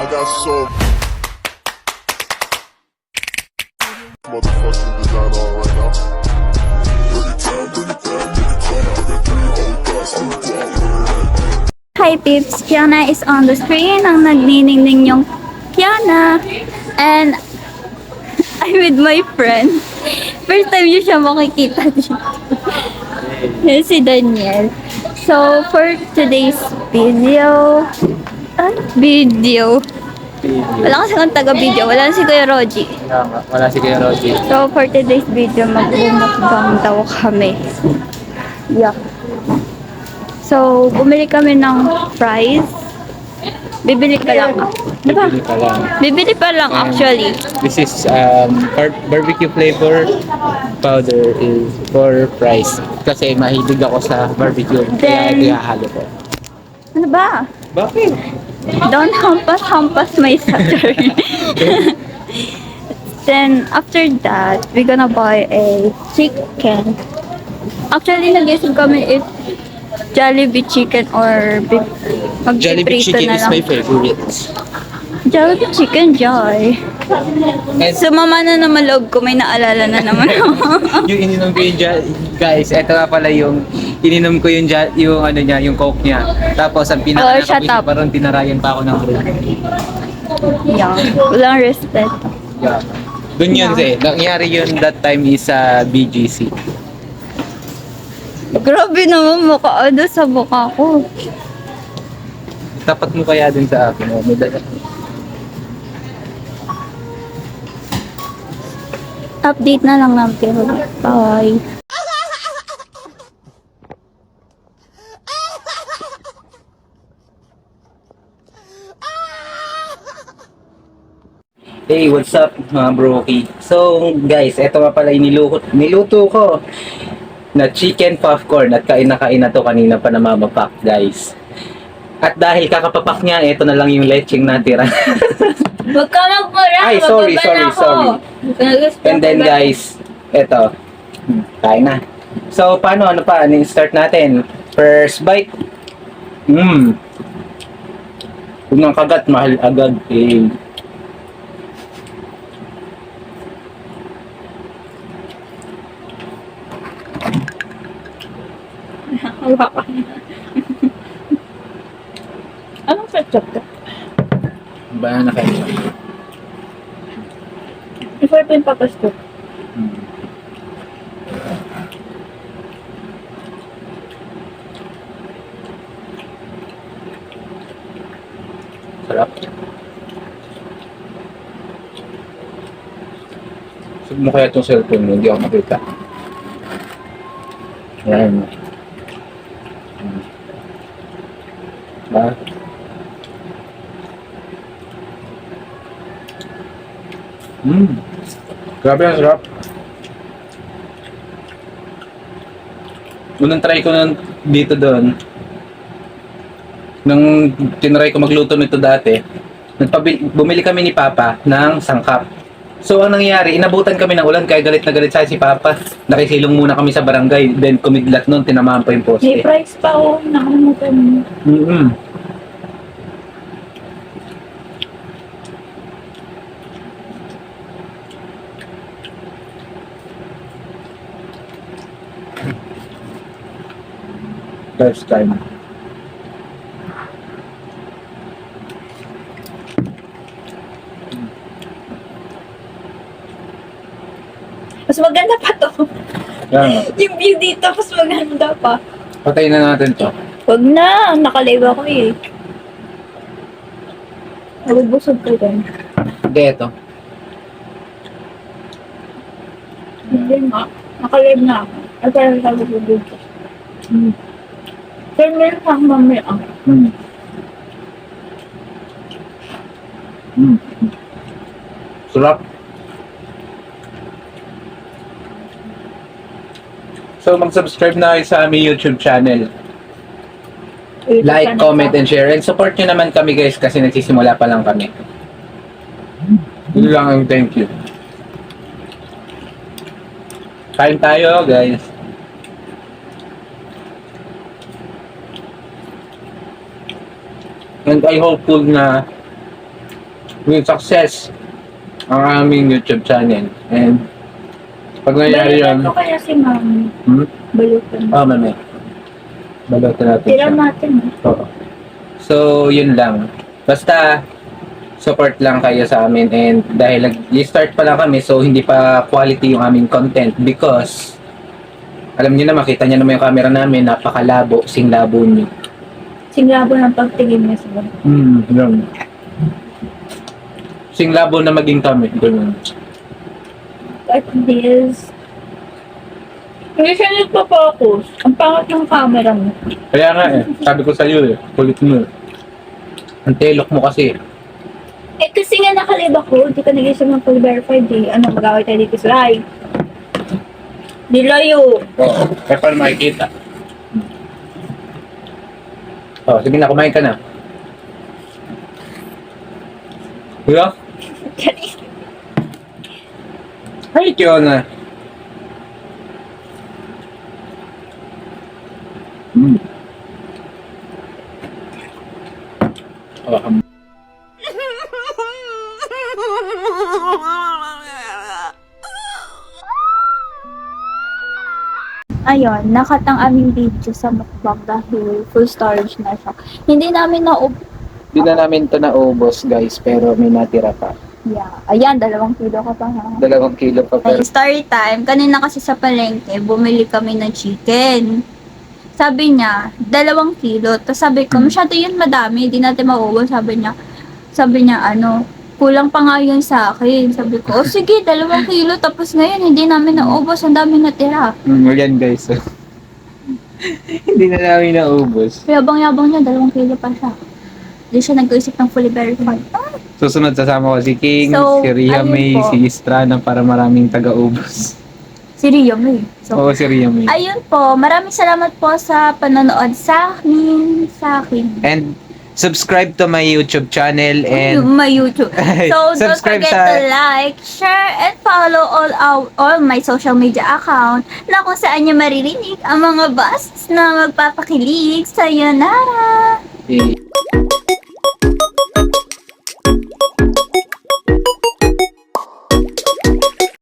got so motherfucking design on right now. Hi peeps, Kiana is on the screen. Ang nagniningning yung Kiana. And I'm with my friend. First time niyo siya makikita dito. Yan si Daniel. So, for today's video, wala kasi akong taga-video. Wala si Kuya Roji. Wala si Kuya Roji. So, for today's video, mag-umukbang daw kami. Yeah. So, bumili kami ng fries. Bibili ka lang. Diba? Bibili ka lang. Bibili pa lang actually. This is barbecue flavor powder is for fries. Kasi mahilig ako sa barbecue. Kaya Then- ihahalo ko. Ano ba? Bakit? Don't hampas my sucker. Then, after that, we're gonna buy a chicken. Actually, nag-isip kami if Jollibee chicken or beef. Jollibee Mag-prito chicken na is lang. my favorite. Jollibee chicken, Joy. And Sumama na naman loob ko, may naalala na naman ako. yung ininom ko yung guys, eto nga pala yung ininom ko yung ano niya, yung coke niya. Tapos ang Oh, shut pinaka up. parang tinarayan pa ako ng room. Yeah, walang respect. Yeah. Doon yun nangyari yun that time is sa BGC. Grabe naman mukha ano sa mukha ko. Tapat mo kaya din sa akin. Oh, may dala. Update na lang natin. Bye. Hey, what's up mga broki? So guys, eto nga pala yung niluto ko na chicken popcorn at kain na to kanina pa namamapak guys. At dahil kakapapak niya, eto na lang yung lecheng natira. Huwag ka magmura. Ay, sorry. And then guys, eto. Kain na. So paano, ano pa? Start natin. First bite. Huwag nang kagat, mahal agad. Anong ketchup ka? Banana ketchup. Before pa yung papasto. Sarap. Sub mo kaya itong cellphone mo, hindi ako makita. Ayan. Ba? Grabe ang sarap. Unang try ko nun dito doon. Nung tinry ko magluto nito dati, bumili kami ni Papa ng sangkap. So ang nangyari, inabutan kami ng ulan kaya galit na galit sa si Papa. Nakisilong muna kami sa barangay, then kumidlat nun, tinamaan pa yung May poste. price pa ako. Nakalimutan mo. First time. Mas maganda pa to. Yan. Yung view dito, mas maganda pa. Patayin na natin to. Huwag na. Nakalive ako eh. Nabubusog ko din. Hindi, ito. Hindi nga. Nakalive na ako. Ay, parang nabubusog ko. Pero meron kang mamaya. Sarap. So, mag-subscribe na kayo sa aming YouTube channel. Like, comment, and share. And support nyo naman kami guys kasi nagsisimula pa lang kami. Yun lang ang thank you. Kain tayo guys. And I hopeful na with success ang aming YouTube channel. And pag nangyari Balutan yun, ko kaya si mami. Balutan. mami. Balutan natin Tira siya. natin. Oo. So, yun lang. Basta, support lang kayo sa amin. And dahil nag-start pa lang kami, so hindi pa quality yung aming content because alam niyo na, makita niyo naman yung camera namin, napakalabo, singlabo niyo. Singlabo ng pagtingin niya sa mga. Yun. Singlabo na maging kami. Ganun. At this. Hindi siya nagpa-focus. Ang pangat ng camera mo. Kaya nga sabi ko sa'yo kulit mo. Ang telok mo kasi. Kasi nga nakalib ako, hindi ka nag-isip ng full verified eh. Ano, mag-away tayo dito sa live. Di layo. Oo. Kaya paano makikita? Sige na, kumain ka na. Diba? Ay, Kiona. Ayun, nakat ang aming video sa mukbang dahil full storage na siya. Hindi namin Hindi na namin ito naubos, guys, pero may natira pa. Yeah. Ayan, 2 kilo ka pa ha. 2 kilo pa Ay, story time. Kanina kasi sa palengke, bumili kami ng chicken. Sabi niya, 2 kilo. Tapos sabi ko, masyado yun madami, hindi natin mauubos. Sabi niya, kulang pa nga yun sa akin. Sabi ko, sige, 2 kilo. Tapos ngayon, hindi namin naubos. Ang dami natira. Yan, guys. Hindi na namin naubos. Yabang-yabang niya, 2 kilo pa siya. Hindi siya nag-isip ng fully verified. Susunod, sasama ko si King, So, si Ria ayun May, po. si Istrana para maraming taga-ubos. Si Rio May. So, Oo, si Ria May. ayun po. Maraming salamat po sa panonood sa akin. And subscribe to my YouTube channel and My YouTube. So, don't Subscribe forget sa- to like, share, and follow all my social media account na kung saan nyo maririnig ang mga busts na magpapakilig. Sayonara! eh,